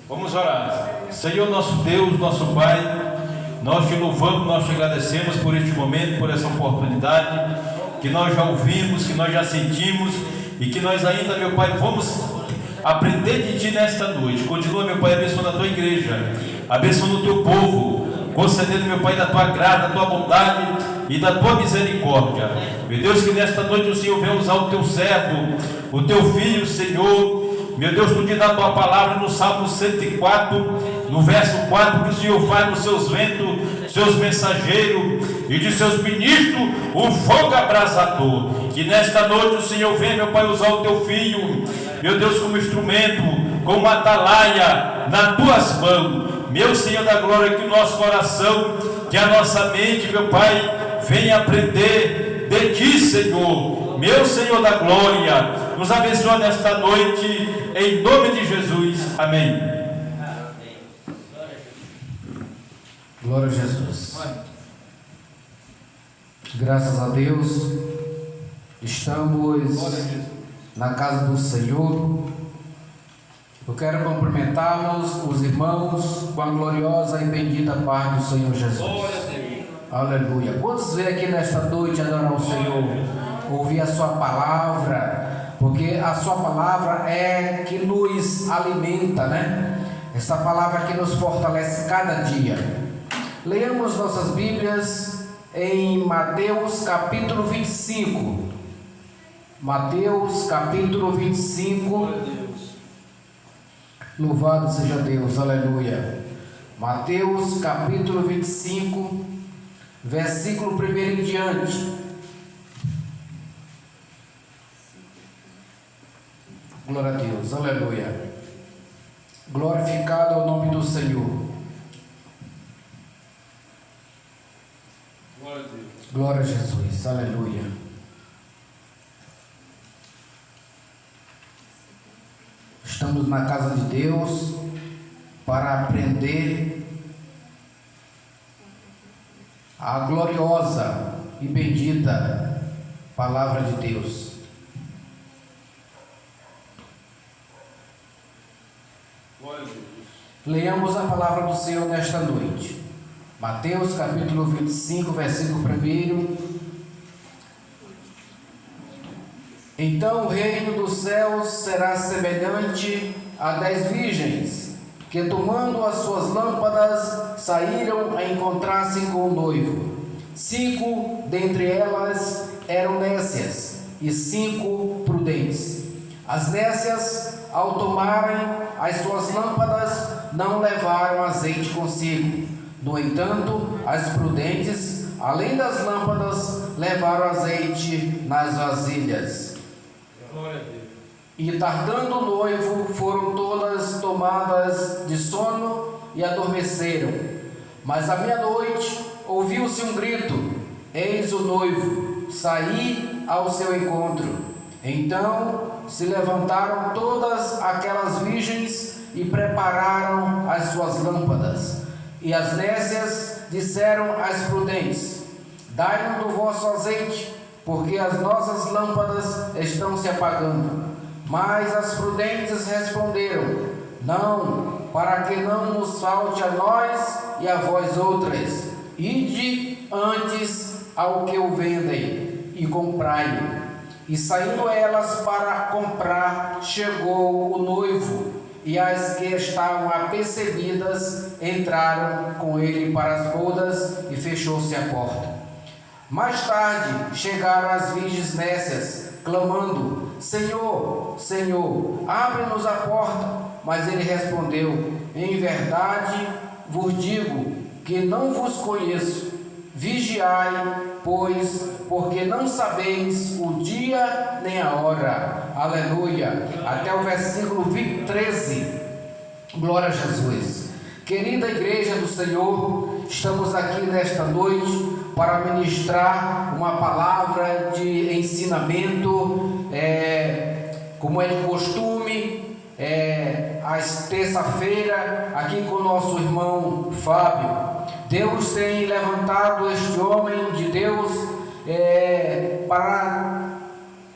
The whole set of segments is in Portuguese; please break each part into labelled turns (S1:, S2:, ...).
S1: Vamos orar. Senhor nosso Deus, nosso Pai, nós te louvamos, nós te agradecemos por este momento, por essa oportunidade que nós já ouvimos, que nós já sentimos e que nós ainda, meu Pai, vamos aprender de Ti nesta noite. Continua, meu Pai, abençoando a Tua igreja, abençoando o Teu povo, concedendo, meu Pai, da Tua graça, da Tua bondade e da Tua misericórdia. Meu Deus, que nesta noite o Senhor venha usar o Teu servo, o Teu filho, Senhor. Meu Deus, tu diz na Tua palavra no Salmo 104, no verso 4, que o Senhor faz nos seus ventos, seus mensageiros e de seus ministros um fogo abrasador. Que nesta noite o Senhor venha, meu Pai, usar o Teu filho, meu Deus, como instrumento, como atalaia nas Tuas mãos. Meu Senhor da glória, que o nosso coração, que a nossa mente, meu Pai, venha aprender de Ti, Senhor. Meu Senhor da glória, nos abençoa nesta noite, em nome de Jesus. Amém.
S2: Glória a Jesus. Graças a Deus, estamos na casa do Senhor. Eu quero cumprimentá-los, os irmãos, com a gloriosa e bendita paz do Senhor Jesus. Aleluia. Quantos vêm aqui nesta noite adorar o Senhor, ouvir a Sua palavra, porque a Sua palavra é que nos alimenta, né? Essa palavra que nos fortalece cada dia. Leamos nossas Bíblias em Mateus capítulo 25. Mateus capítulo 25. Louvado seja Deus, aleluia. Mateus capítulo 25, versículo 1 em diante. Glória a Deus, aleluia. Glorificado é o nome do Senhor.
S1: Glória a Deus.
S2: Glória a Jesus, aleluia. Estamos na casa de Deus para aprender a gloriosa e bendita palavra de Deus.
S1: Glória a Deus.
S2: Leamos a palavra do Senhor nesta noite. Mateus capítulo 25, versículo 1. Então o reino dos céus será semelhante a 10 virgens, que tomando as suas lâmpadas, saíram a encontrar-se com o noivo. 5 dentre elas eram nécias, e 5 prudentes. As nécias, ao tomarem as suas lâmpadas, não levaram azeite consigo. No entanto, as prudentes, além das lâmpadas, levaram azeite nas vasilhas.
S1: Glória a Deus.
S2: E tardando o noivo, foram todas tomadas de sono e adormeceram. Mas à meia-noite ouviu-se um grito: eis o noivo, saí ao seu encontro. Então se levantaram todas aquelas virgens e prepararam as suas lâmpadas. E as nécias disseram às prudentes: dai-nos do vosso azeite, porque as nossas lâmpadas estão se apagando. Mas as prudentes responderam: não, para que não nos falte a nós e a vós outras. Ide antes ao que o vendem e comprai-o. E saindo elas para comprar, chegou o noivo, e as que estavam apercebidas entraram com ele para as bodas, e fechou-se a porta. Mais tarde chegaram as virgens nécias, clamando: Senhor, Senhor, abre-nos a porta. Mas ele respondeu: em verdade vos digo que não vos conheço. Vigiai, pois, porque não sabeis o dia nem a hora. Aleluia. Até o versículo 13. Glória a Jesus. Querida igreja do Senhor, estamos aqui nesta noite para ministrar uma palavra de ensinamento, como é de costume, às terça-feira, aqui com o nosso irmão Fábio. Deus tem levantado este homem de Deus para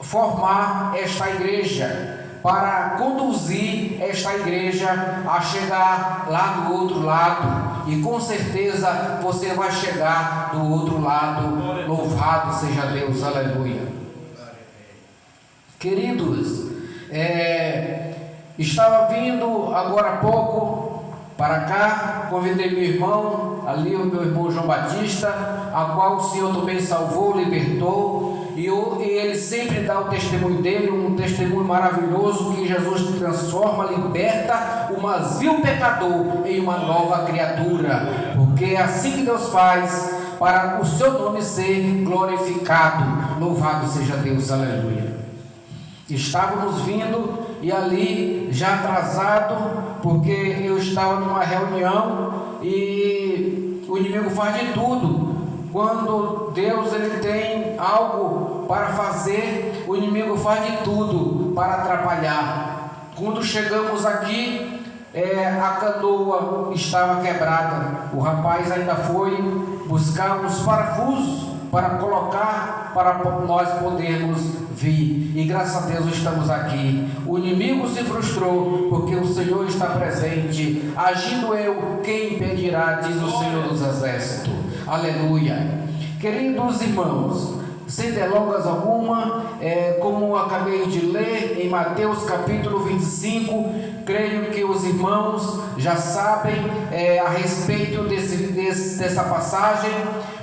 S2: formar esta igreja, para conduzir esta igreja a chegar lá do outro lado, e com certeza você vai chegar do outro lado. Louvado seja Deus, aleluia. Queridos, estava vindo agora há pouco para cá, convidei meu irmão, ali o meu irmão João Batista, a qual o Senhor também salvou, libertou, e ele sempre dá o testemunho dele, um testemunho maravilhoso, que Jesus transforma, liberta o mais vil pecador em uma nova criatura, porque é assim que Deus faz, para o seu nome ser glorificado. Louvado seja Deus, aleluia. Estávamos vindo e ali já atrasado, porque eu estava numa reunião e o inimigo faz de tudo. Quando Deus ele tem algo para fazer, o inimigo faz de tudo para atrapalhar. Quando chegamos aqui, a canoa estava quebrada. O rapaz ainda foi buscar os parafusos para colocar, para nós podermos vir, e graças a Deus estamos aqui. O inimigo se frustrou, porque o Senhor está presente. Agindo eu, quem impedirá, diz o Senhor dos Exércitos. Aleluia. Queridos irmãos, sem delongas alguma, como acabei de ler em Mateus capítulo 25, creio que os irmãos já sabem a respeito dessa passagem,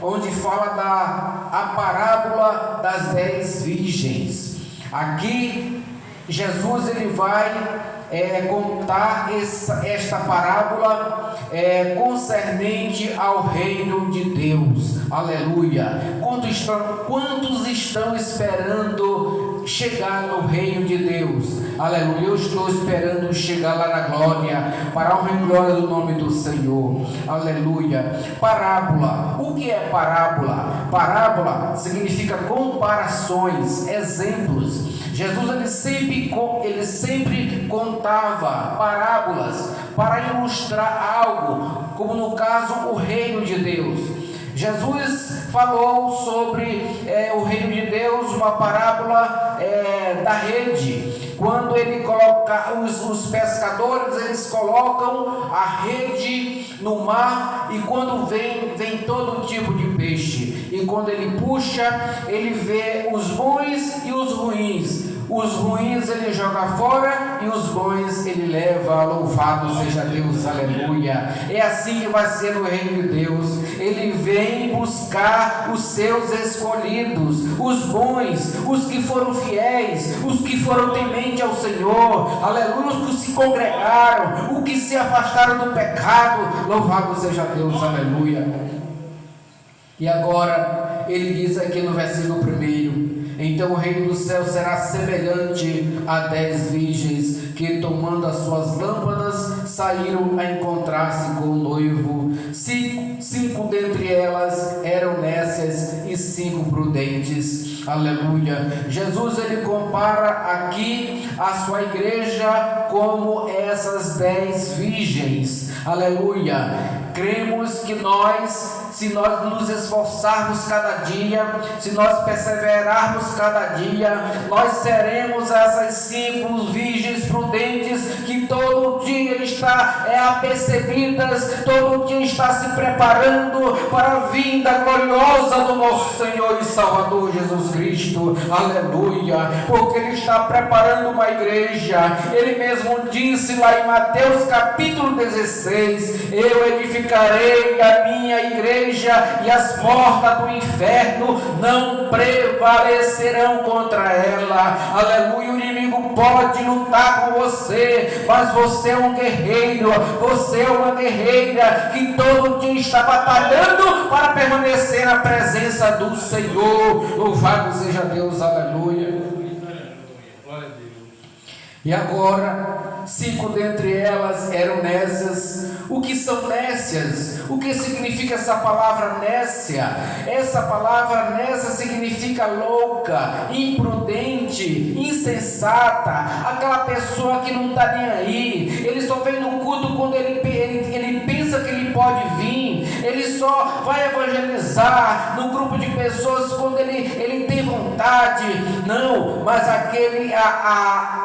S2: onde fala a parábola das 10 virgens. Aqui Jesus ele vai contar esta parábola concernente ao reino de Deus. Aleluia. Quantos estão esperando chegar no reino de Deus? Aleluia. Eu estou esperando chegar lá na glória, para a honra e glória do nome do Senhor. Aleluia. Parábola. O que é parábola? Parábola significa comparações, exemplos. Jesus ele sempre contava parábolas para ilustrar algo, como no caso o reino de Deus. Jesus falou sobre o reino de Deus, uma parábola da rede, quando ele coloca os pescadores, eles colocam a rede no mar, e quando vem todo tipo de peixe, e quando ele puxa, ele vê os bons e os ruins. Os ruins ele joga fora e os bons ele leva. Louvado seja Deus, aleluia. É assim que vai ser no reino de Deus. Ele vem buscar os seus escolhidos, os bons, os que foram fiéis, os que foram tementes ao Senhor, aleluia, os que se congregaram, os que se afastaram do pecado. Louvado seja Deus, aleluia. E agora ele diz aqui no versículo 1: então o reino do céu será semelhante a 10 virgens que, tomando as suas lâmpadas, saíram a encontrar-se com o noivo. 5 dentre elas eram nécias e 5 prudentes. Aleluia. Jesus ele compara aqui a sua igreja como essas 10 virgens. Aleluia. Cremos que se nós nos esforçarmos cada dia, se nós perseverarmos cada dia, nós seremos essas 5 virgens prudentes que todo dia está apercebidas, todo dia está se preparando para a vinda gloriosa do nosso Senhor e Salvador Jesus Cristo. Aleluia. Porque Ele está preparando uma igreja. Ele mesmo disse lá em Mateus capítulo 16: eu edificarei a minha igreja e as portas do inferno não prevalecerão contra ela. Aleluia. O inimigo pode lutar com você, mas você é um guerreiro, você é uma guerreira que todo dia está batalhando para permanecer na presença do Senhor. Louvado seja Deus, aleluia. E agora, 5 dentre elas eram nécias. O que são nécias? O que significa essa palavra nécia? Essa palavra nécia significa louca, imprudente, insensata, aquela pessoa que não está nem aí. Ele só vem no culto quando ele pensa que ele pode vir. Ele só vai evangelizar no grupo de pessoas quando ele tem vontade. Não, mas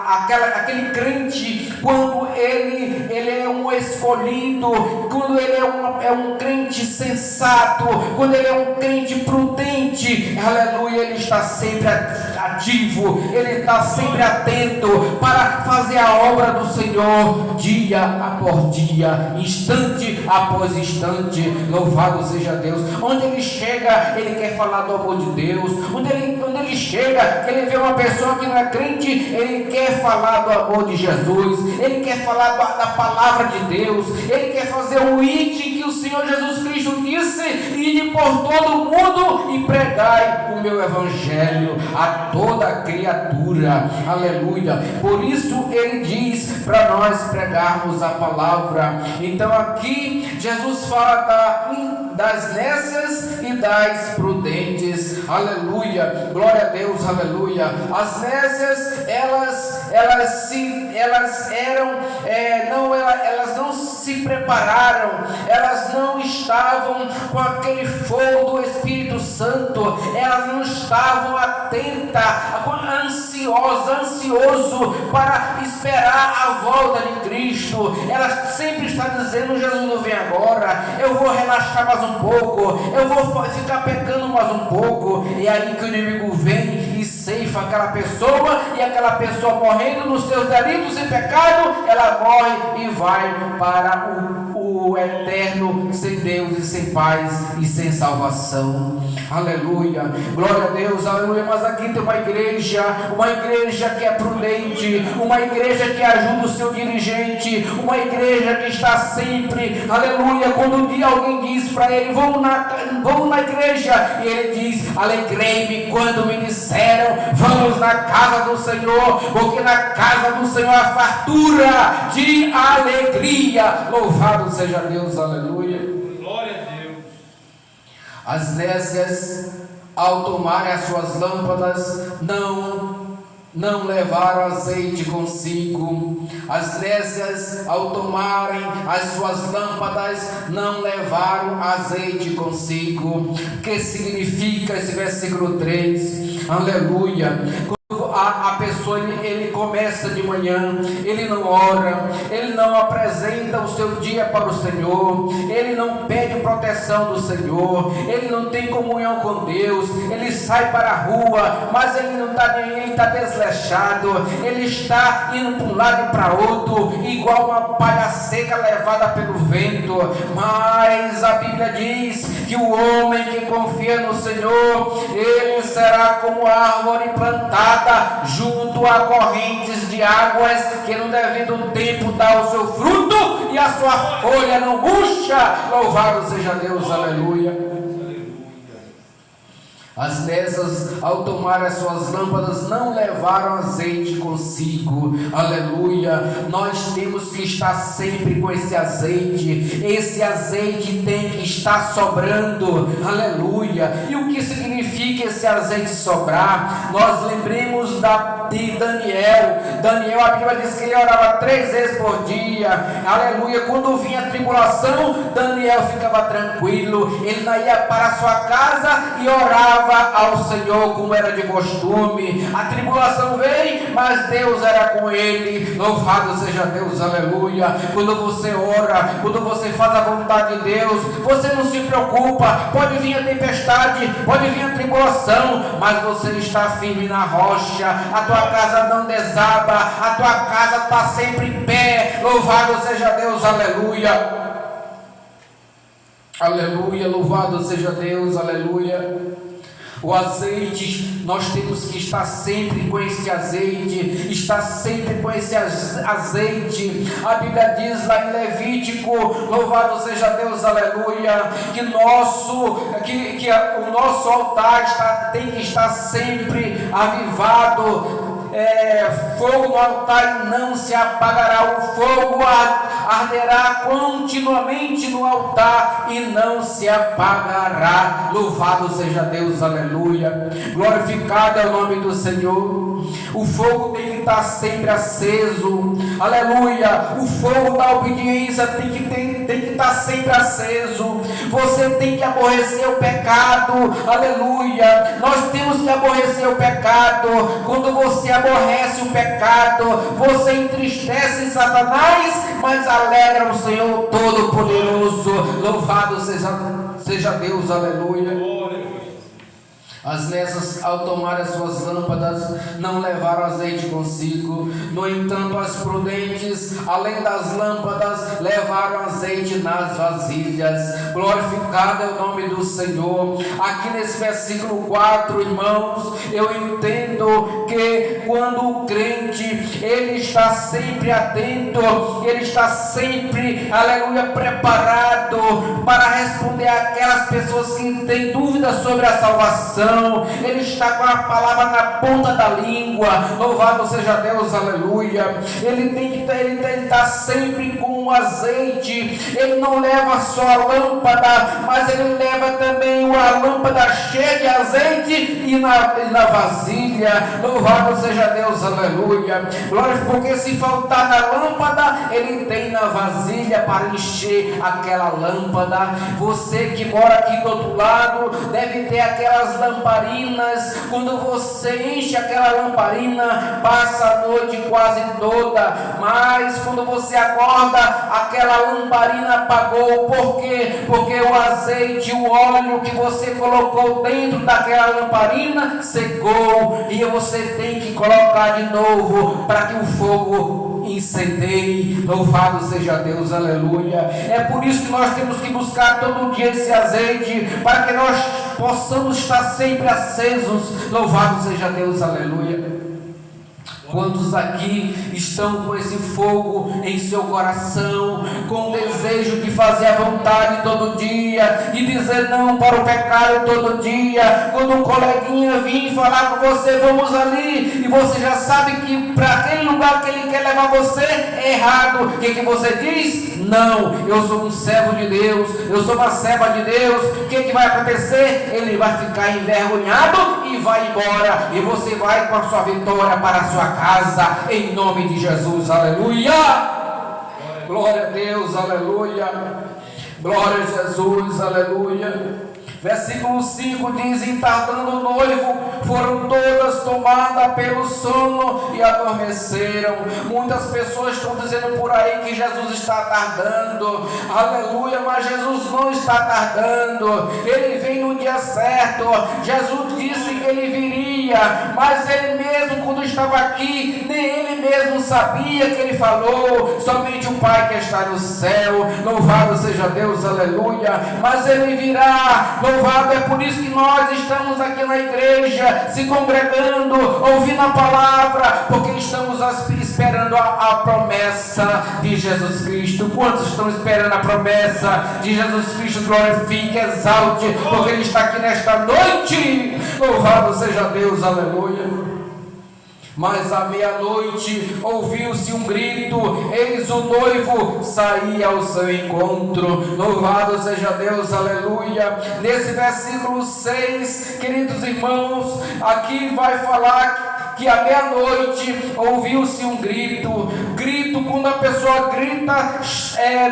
S2: aquele crente, quando ele é um escolhido, quando ele é um crente sensato, quando ele é um crente prudente, aleluia, ele está sempre ativo, ele está sempre atento para fazer a obra do Senhor dia após dia, instante após instante. Louvado seja Deus. Onde ele chega, ele quer falar do amor de Deus. Onde ele chega, ele vê uma pessoa que não é crente, ele quer falar do amor de Jesus, ele quer falar da palavra de Deus, ele quer fazer o ide que o Senhor Jesus Cristo disse: ide por todo o mundo e pregai o meu evangelho a toda criatura. Aleluia. Por isso ele diz para nós pregarmos a palavra. Então aqui Jesus fala das nécias e das prudentes. Aleluia. Glória a Deus. Aleluia. As nécias, elas não se prepararam, elas não estavam com aquele fogo do Espírito Santo, elas não estavam atentas, ansioso para esperar a volta de Cristo. Ela sempre está dizendo: Jesus não vem agora, eu vou relaxar mais um pouco, eu vou ficar pecando mais um pouco. E aí que o inimigo vem e ceifa aquela pessoa, e aquela pessoa morrendo nos seus delitos e pecado, ela morre e vai para o eterno, sem Deus e sem paz e sem salvação. Aleluia, glória a Deus, aleluia. Mas aqui tem uma igreja que é prudente, uma igreja que ajuda o seu dirigente, uma igreja que está sempre, aleluia, quando um dia alguém diz para ele: vamos na igreja, e ele diz: alegrei-me quando me disseram vamos na casa do Senhor, porque na casa do Senhor há fartura de alegria. Louvado seja Deus, aleluia.
S1: Glória a Deus.
S2: As nécias, ao tomarem as suas lâmpadas, não levaram azeite consigo. As nécias, ao tomarem as suas lâmpadas, não levaram azeite consigo. O que significa esse versículo 3? Aleluia. A pessoa, ele começa de manhã, ele não ora, ele não apresenta o seu dia para o Senhor, ele não pede proteção do Senhor, ele não tem comunhão com Deus, ele sai para a rua, mas ele não está nem, ele está desleixado, ele está indo para um lado e para outro, igual uma palha seca levada pelo vento. Mas a Bíblia diz que o homem que confia no Senhor, ele será como árvore plantada junto a correntes de águas, que no devido tempo dá o seu fruto e a sua folha não murcha. Louvado seja Deus, aleluia. As nécias, ao tomar as suas lâmpadas, não levaram azeite consigo. Aleluia. Nós temos que estar sempre com esse azeite. Esse azeite tem que estar sobrando. Aleluia. E o que significa esse azeite sobrar? Nós lembremos de Daniel. A Bíblia diz que ele orava 3 vezes por dia. Aleluia. Quando vinha a tribulação, Daniel ficava tranquilo. Ele ia para a sua casa e orava ao Senhor como era de costume. A tribulação veio, mas Deus era com ele. Louvado seja Deus, aleluia. Quando você ora, quando você faz a vontade de Deus, você não se preocupa. Pode vir a tempestade, pode vir a tribulação, mas você está firme na rocha. A tua casa não desaba, a tua casa está sempre em pé. Louvado seja Deus, aleluia. Aleluia, louvado seja Deus, aleluia. O azeite, nós temos que estar sempre com esse azeite, estar sempre com esse azeite. A Bíblia diz lá em Levítico, louvado seja Deus, aleluia, que o nosso altar tem que estar sempre avivado. Fogo no altar e não se apagará, o fogo arderá continuamente no altar e não se apagará. Louvado seja Deus, aleluia. Glorificado é o nome do Senhor. O fogo tem que estar sempre aceso. aleluia, o fogo da obediência tem que estar sempre aceso. Você tem que aborrecer o pecado, aleluia. Nós temos que aborrecer o pecado. Quando você aborrece o pecado, você entristece Satanás, mas alegra o Senhor Todo-Poderoso. Louvado seja Deus, aleluia. As nessas, ao tomar as suas lâmpadas, não levaram azeite consigo. No entanto, as prudentes, além das lâmpadas, levaram azeite nas vasilhas. Glorificado é o nome do Senhor. Aqui nesse versículo 4, irmãos, eu entendo que quando o crente, ele está sempre atento, ele está sempre, aleluia, preparado para responder àquelas pessoas que têm dúvidas sobre a salvação. Ele está com a palavra na ponta da língua. Louvado seja Deus, aleluia. Ele está sempre com o azeite. Ele não leva só a lâmpada, mas ele leva também a lâmpada cheia de azeite e na vasilha. Louvado seja Deus, aleluia. Glória, porque se faltar na lâmpada, ele tem na vasilha para encher aquela lâmpada. Você que mora aqui do outro lado deve ter aquelas lamparinas. Quando você enche aquela lamparina, passa a noite quase toda, mas quando você acorda, aquela lamparina apagou. Por quê? Porque o azeite, o óleo que você colocou dentro daquela lamparina secou, e você tem que colocar de novo para que o fogo incendeie. Louvado seja Deus, aleluia. É por isso que nós temos que buscar todo dia esse azeite, para que nós possamos estar sempre acesos. Louvado seja Deus, aleluia. Quantos aqui estão com esse fogo em seu coração, com o desejo de fazer a vontade todo dia, de dizer não para o pecado todo dia? Quando um coleguinha vir falar com você, vamos ali, e você já sabe que para aquele lugar que ele quer levar você é errado, o que você diz? Não, eu sou um servo de Deus, eu sou uma serva de Deus. O que vai acontecer? Ele vai ficar envergonhado e vai embora, e você vai com a sua vitória para a sua casa, em nome de Jesus, aleluia. Glória a Deus, aleluia. Glória a Jesus, aleluia. Versículo 5 diz: e tardando o noivo, foram todas tomadas pelo sono e adormeceram. Muitas pessoas estão dizendo por aí que Jesus está tardando, aleluia, mas Jesus não está tardando. Ele vem no dia certo. Jesus disse que ele viria, mas ele mesmo, quando estava aqui, nem ele mesmo sabia que ele falou. Somente o Pai que está no céu, louvado seja Deus, aleluia. Mas ele virá. Louvado, é por isso que nós estamos aqui na igreja, se congregando, ouvindo a palavra, porque estamos esperando a promessa de Jesus Cristo. Quantos estão esperando a promessa de Jesus Cristo? Glorifique, exalte, porque Ele está aqui nesta noite. Louvado seja Deus, aleluia. Mas à meia-noite ouviu-se um grito, eis o noivo saía ao seu encontro. Louvado seja Deus, aleluia. Nesse versículo 6, queridos irmãos, aqui vai falar que à meia-noite ouviu-se um grito. Grito, quando a pessoa grita,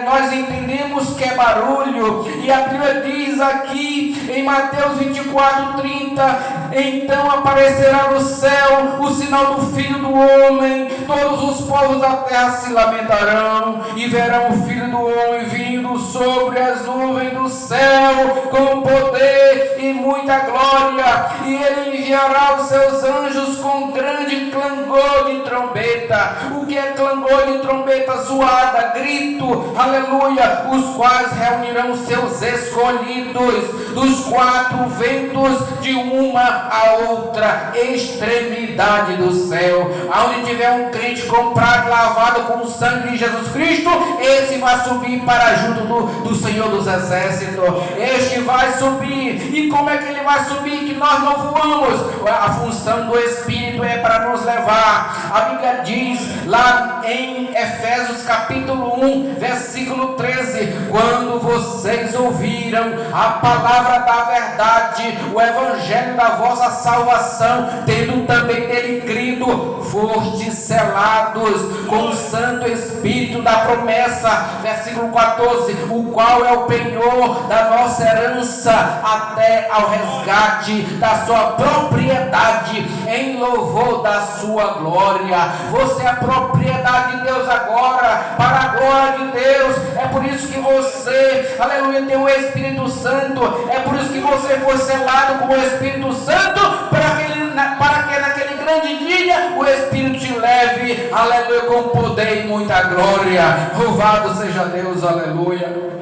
S2: nós entendemos que é barulho. E a Bíblia diz aqui em Mateus 24:30: então aparecerá no céu o sinal do Filho do Homem, todos os povos da terra se lamentarão e verão o Filho do Homem vindo sobre as nuvens do céu com poder e muita glória, e ele enviará os seus anjos com grande clangor de trombeta. O que é clangor de trombeta? Zoada, grito, aleluia, os quais reunirão seus escolhidos dos quatro ventos, de uma a outra extremidade do céu. Aonde tiver um crente comprado, lavado com o sangue de Jesus Cristo, esse vai subir para junto do Senhor dos Exércitos. Este vai subir. E como é que ele vai subir? Que nós não voamos. A função do Espírito é para nos levar. A Bíblia diz lá em Efésios capítulo 1, versículo 13: quando vocês ouviram a palavra da verdade, o evangelho da vossa salvação, tendo também nele crido, fostes selados com o Santo Espírito da promessa, versículo 14, o qual é o penhor da nossa herança até ao resgate da sua propriedade, em louvor da sua glória. Você é propriedade de Deus agora, para a glória de Deus. É por isso que você, aleluia, tem o Espírito Santo. É por isso que você foi selado com o Espírito Santo, para que naquele grande dia o Espírito te leve, aleluia, com poder e muita glória. Louvado seja Deus, aleluia.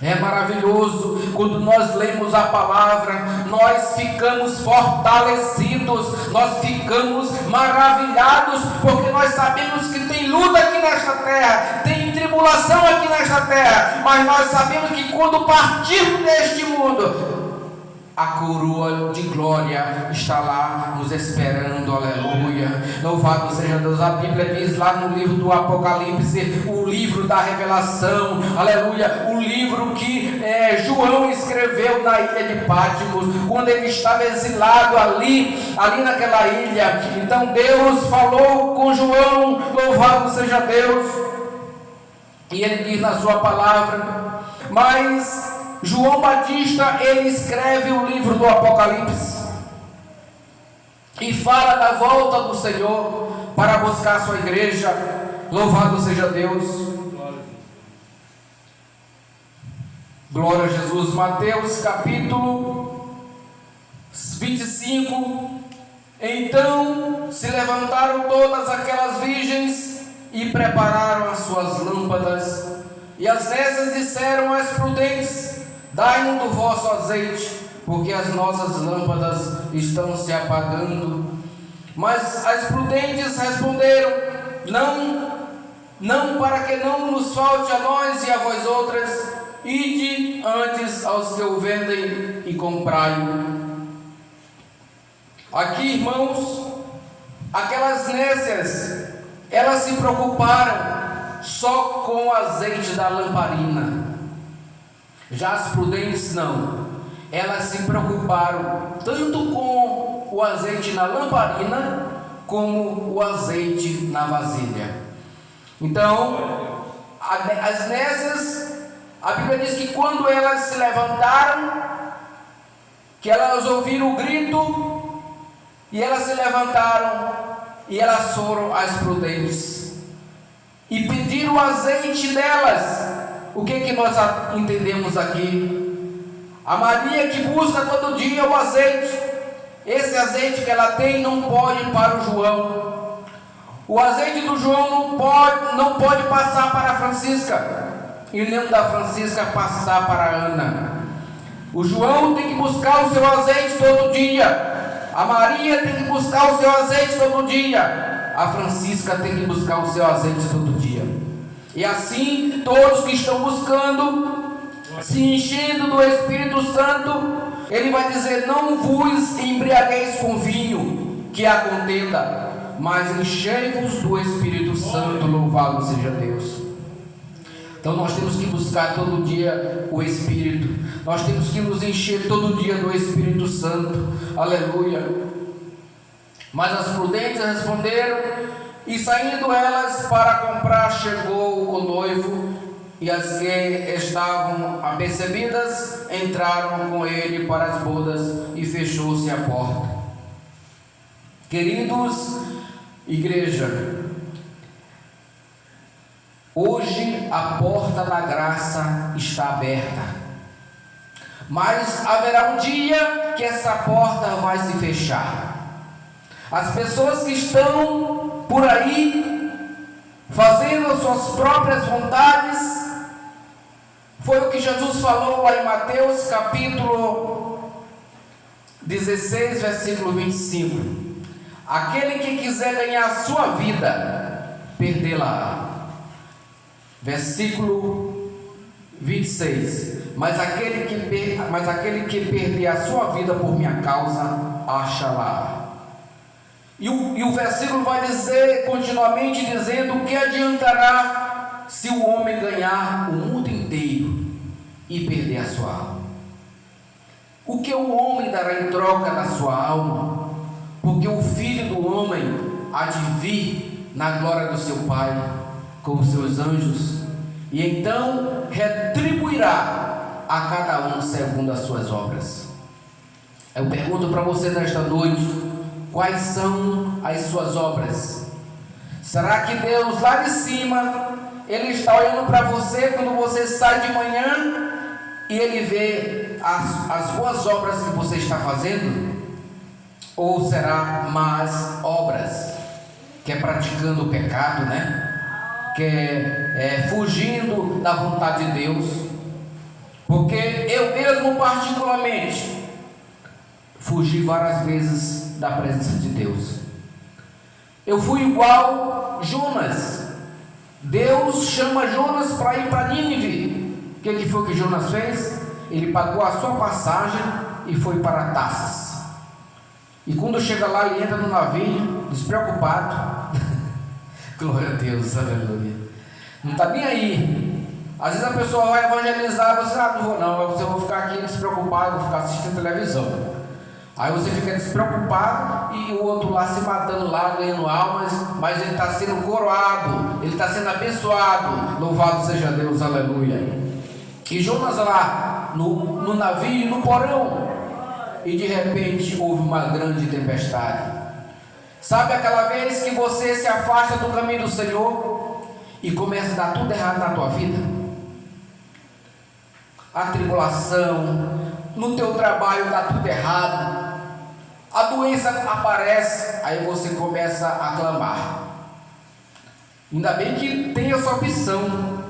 S2: É maravilhoso quando nós lemos a palavra, nós ficamos fortalecidos, nós ficamos maravilhados, porque nós sabemos que tem luta aqui nesta terra, tem tribulação aqui nesta terra, mas nós sabemos que quando partirmos deste mundo, a coroa de glória está lá nos esperando, aleluia. Louvado seja Deus. A Bíblia diz lá no livro do Apocalipse, o livro da revelação, aleluia, o livro que João escreveu na ilha de Patmos, quando ele estava exilado ali naquela ilha. Então Deus falou com João, louvado seja Deus, e ele diz na sua palavra, mas João Batista, ele escreve o livro do Apocalipse e fala da volta do Senhor para buscar a sua igreja. Louvado seja Deus. Glória a Jesus. Mateus capítulo 25. Então se levantaram todas aquelas virgens e prepararam as suas lâmpadas. E as nécias disseram às prudentes: dai-nos do vosso azeite, porque as nossas lâmpadas estão se apagando. Mas as prudentes responderam: não, para que não nos falte a nós e a vós outras, ide antes aos que o vendem e comprai-o. Aqui, irmãos, aquelas nécias, elas se preocuparam só com o azeite da lamparina. Já as prudentes não, elas se preocuparam tanto com o azeite na lamparina como o azeite na vasilha. Então, as nécias, a Bíblia diz que quando elas se levantaram, que elas ouviram o grito, e elas se levantaram, e elas foram às prudentes, e pediram o azeite delas. O que nós entendemos aqui? A Maria que busca todo dia o azeite, esse azeite que ela tem não pode ir para o João. O azeite do João não pode passar para a Francisca, e nem da Francisca passar para a Ana. O João tem que buscar o seu azeite todo dia. A Maria tem que buscar o seu azeite todo dia. A Francisca tem que buscar o seu azeite todo dia. E assim, todos que estão buscando, se enchendo do Espírito Santo, ele vai dizer: não vos embriagueis com vinho, que há contenda, mas enchei-vos do Espírito Santo. Louvado seja Deus. Então nós temos que buscar todo dia o Espírito, nós temos que nos encher todo dia do Espírito Santo, aleluia. Mas as prudentes responderam, e saindo elas para comprar, chegou o noivo, e as que estavam apercebidas entraram com ele para as bodas, e fechou-se a porta. Queridos, igreja, hoje a porta da graça está aberta, mas haverá um dia que essa porta vai se fechar. As pessoas que estão por aí fazendo as suas próprias vontades, foi o que Jesus falou lá em Mateus capítulo 16, versículo 25. Aquele que quiser ganhar a sua vida, perdê-la. Versículo 26. Mas aquele que perder a sua vida por minha causa, acha-la. E o versículo vai dizer, continuamente dizendo: o que adiantará se o homem ganhar o mundo inteiro e perder a sua alma? O que o homem dará em troca da sua alma? Porque o Filho do Homem há de vir na glória do seu Pai com os seus anjos, e então retribuirá a cada um segundo as suas obras. Eu pergunto para você nesta noite: quais são as suas obras? Será que Deus lá de cima, Ele está olhando para você quando você sai de manhã e Ele vê as boas obras que você está fazendo? Ou será más obras, que é praticando o pecado, né? Que é fugindo da vontade de Deus? Porque eu mesmo particularmente fugi várias vezes da presença de Deus. Eu fui igual Jonas. Deus chama Jonas para ir para Nínive. O que foi que Jonas fez? Ele pagou a sua passagem e foi para Tarsas. E quando chega lá, ele entra no navio, despreocupado. Glória a Deus, aleluia. Não está nem aí. Às vezes a pessoa vai evangelizar, você não vou não, você vai ficar aqui despreocupado, vou ficar assistindo televisão. Aí você fica despreocupado e o outro lá se matando lá, ganhando almas, mas ele está sendo coroado, ele está sendo abençoado. Louvado seja Deus, aleluia. E Jonas lá no navio, no porão, e de repente houve uma grande tempestade. Sabe aquela vez que você se afasta do caminho do Senhor e começa a dar tudo errado na tua vida? A tribulação, no teu trabalho dá tudo errado, a doença aparece, aí você começa a clamar. Ainda bem que tem essa opção,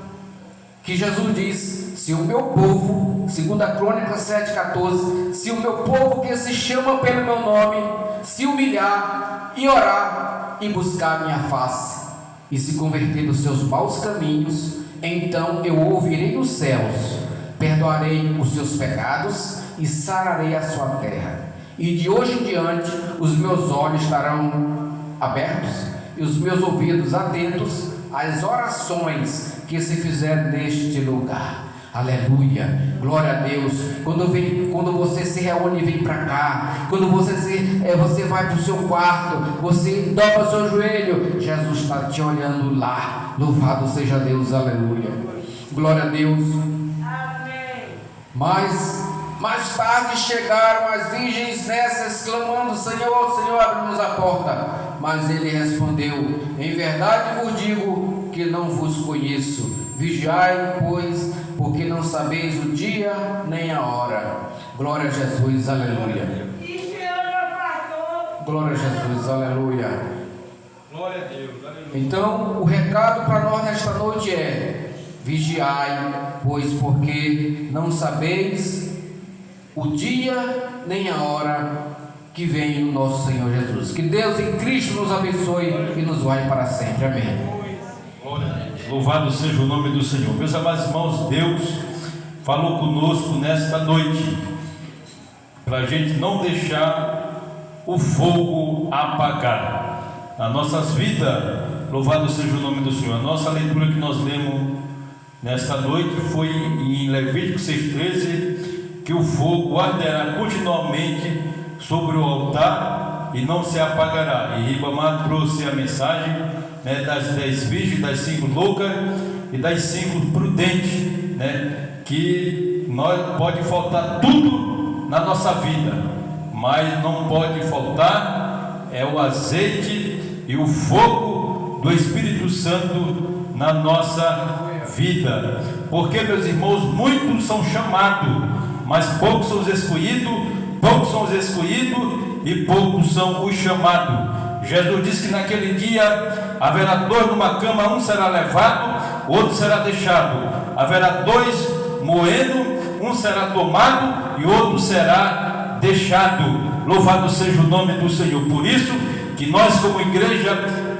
S2: que Jesus diz: se o meu povo, 2 Crônicas 7,14, se o meu povo que se chama pelo meu nome, se humilhar e orar e buscar a minha face, e se converter dos seus maus caminhos, então eu ouvirei dos céus, perdoarei os seus pecados e sararei a sua terra. E de hoje em diante os meus olhos estarão abertos e os meus ouvidos atentos às orações que se fizer neste lugar. Aleluia, glória a Deus. Quando você se reúne e vem para cá, quando você vai para o seu quarto, você dobra o seu joelho, Jesus está te olhando lá. Louvado seja Deus, aleluia, glória a Deus. Amém. Mas mais tarde chegaram as virgens nessas, clamando: Senhor, Senhor, abre-nos a porta. Mas ele respondeu: em verdade vos digo que não vos conheço. Vigiai, pois, porque não sabeis o dia nem a hora. Glória a Jesus, aleluia. Glória a Jesus, aleluia.
S1: Glória a Deus, aleluia.
S2: Então, o recado para nós nesta noite é: vigiai, pois, porque não sabeis o dia nem a hora que vem o nosso Senhor Jesus. Que Deus em Cristo nos abençoe e nos guarde para sempre. Amém.
S1: Glória a Deus. Louvado seja o nome do Senhor. Meus amados irmãos, Deus falou conosco nesta noite para a gente não deixar o fogo apagar nas nossas vidas. Louvado seja o nome do Senhor. A nossa leitura que nós lemos nesta noite foi em Levítico 6,13, que o fogo arderá continuamente sobre o altar e não se apagará. E Ribamar trouxe a mensagem, né, das 10 virgens, das 5 loucas e das 5 prudentes, né, que nós pode faltar tudo na nossa vida, mas não pode faltar o azeite e o fogo do Espírito Santo na nossa vida. Porque, meus irmãos, muitos são chamados, mas poucos são os escolhidos, e poucos são os chamados. Jesus disse que naquele dia haverá 2 numa cama, um será levado, outro será deixado. Haverá 2 moendo, um será tomado e outro será deixado. Louvado seja o nome do Senhor. Por isso que nós, como igreja,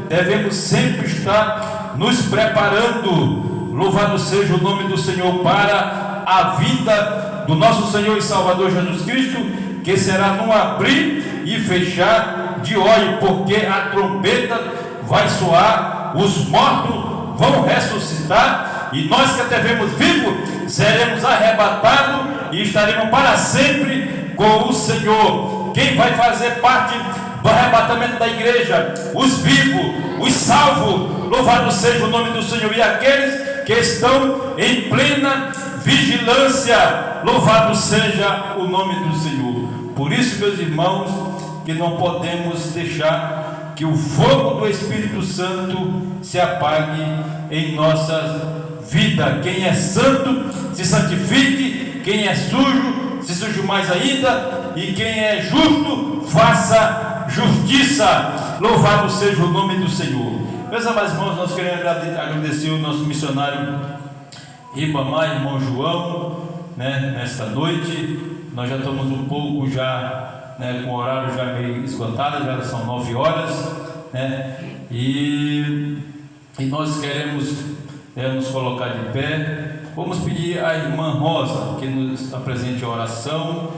S1: devemos sempre estar nos preparando. Louvado seja o nome do Senhor para a vida do nosso Senhor e Salvador Jesus Cristo, que será num abrir e fechar de olho, porque a trombeta vai soar, os mortos vão ressuscitar, e nós que até vemos vivos seremos arrebatados e estaremos para sempre com o Senhor. Quem vai fazer parte do arrebatamento da igreja, os vivos, os salvos, louvado seja o nome do Senhor, e aqueles que estão em plena vigilância, louvado seja o nome do Senhor. Por isso, meus irmãos, que não podemos deixar que o fogo do Espírito Santo se apague em nossa vida. Quem é santo, se santifique; quem é sujo, se suje mais ainda; e quem é justo, faça justiça. Louvado seja o nome do Senhor. Meus amados irmãos, nós queremos agradecer o nosso missionário Ribamar, irmão João, nesta noite. Nós já estamos um pouco com o horário já meio esgotado, já são 9 horas, e nós queremos nos colocar de pé. Vamos pedir à irmã Rosa que nos apresente a oração.